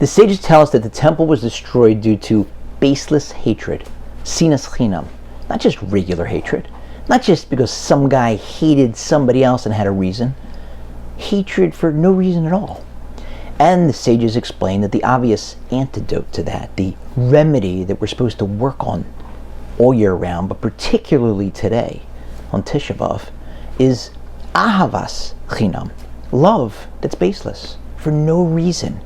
The sages tell us that the temple was destroyed due to baseless hatred, sinas chinam, not just regular hatred, not just because some guy hated somebody else and had a reason, hatred for no reason at all. And the sages explain that the obvious antidote to that, the remedy that we're supposed to work on all year round, but particularly today on Tisha B'Av, is ahavas chinam, love that's baseless, for no reason.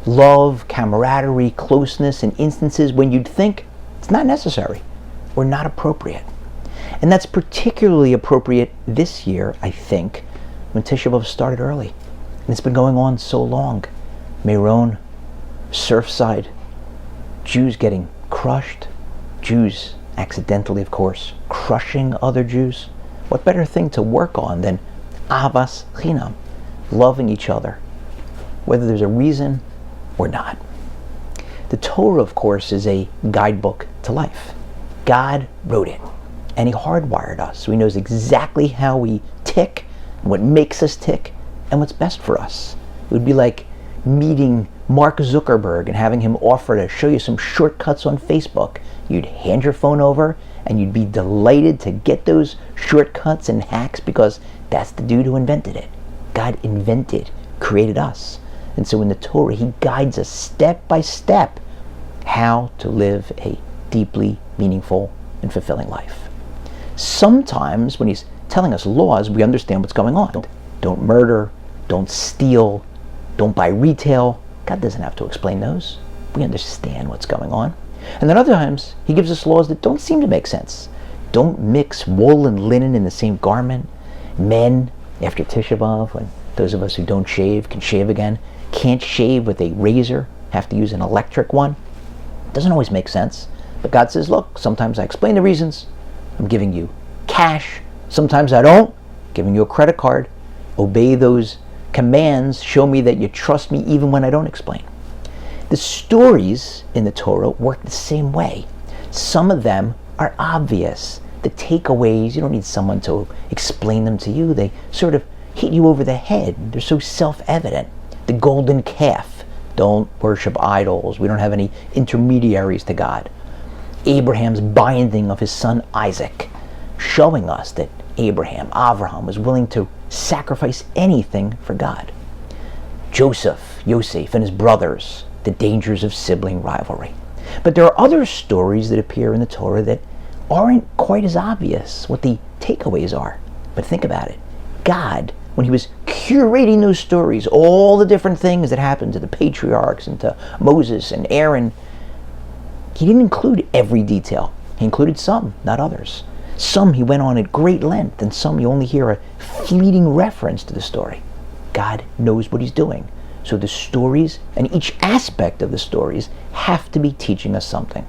Love, camaraderie, closeness in instances when you'd think it's not necessary or not appropriate. And that's particularly appropriate this year, I think, when Tisha B'Av started early. And it's been going on so long. Meron, Surfside, Jews getting crushed, Jews accidentally, of course, crushing other Jews. What better thing to work on than ahavas chinam, loving each other, whether there's a reason or not. The Torah, of course, is a guidebook to life. God wrote it, and He hardwired us, so He knows exactly how we tick, what makes us tick, and what's best for us. It would be like meeting Mark Zuckerberg and having him offer to show you some shortcuts on Facebook. You'd hand your phone over, and you'd be delighted to get those shortcuts and hacks because that's the dude who invented it. God invented, created us. And so in the Torah, He guides us step by step how to live a deeply meaningful and fulfilling life. Sometimes when He's telling us laws, we understand what's going on. Don't murder, don't steal, don't buy retail. God doesn't have to explain those. We understand what's going on. And then other times, He gives us laws that don't seem to make sense. Don't mix wool and linen in the same garment. Men, after Tisha B'Av, when those of us who don't shave can shave again, can't shave with a razor, have to use an electric one. Doesn't always make sense. But God says, look, sometimes I explain the reasons. I'm giving you cash. Sometimes I don't. Giving you a credit card. Obey those commands. Show me that you trust me even when I don't explain. The stories in the Torah work the same way. Some of them are obvious. The takeaways, you don't need someone to explain them to you. They sort of hit you over the head. They're so self-evident. The golden calf. Don't worship idols. We don't have any intermediaries to God. Abraham's binding of his son Isaac, showing us that Avraham was willing to sacrifice anything for God. Yosef and his brothers, the dangers of sibling rivalry. But there are other stories that appear in the Torah that aren't quite as obvious what the takeaways are. But think about it. God, when He was curating those stories, all the different things that happened to the patriarchs and to Moses and Aaron, He didn't include every detail. He included some, not others. Some He went on at great length, and some you only hear a fleeting reference to the story. God knows what He's doing. So the stories and each aspect of the stories have to be teaching us something.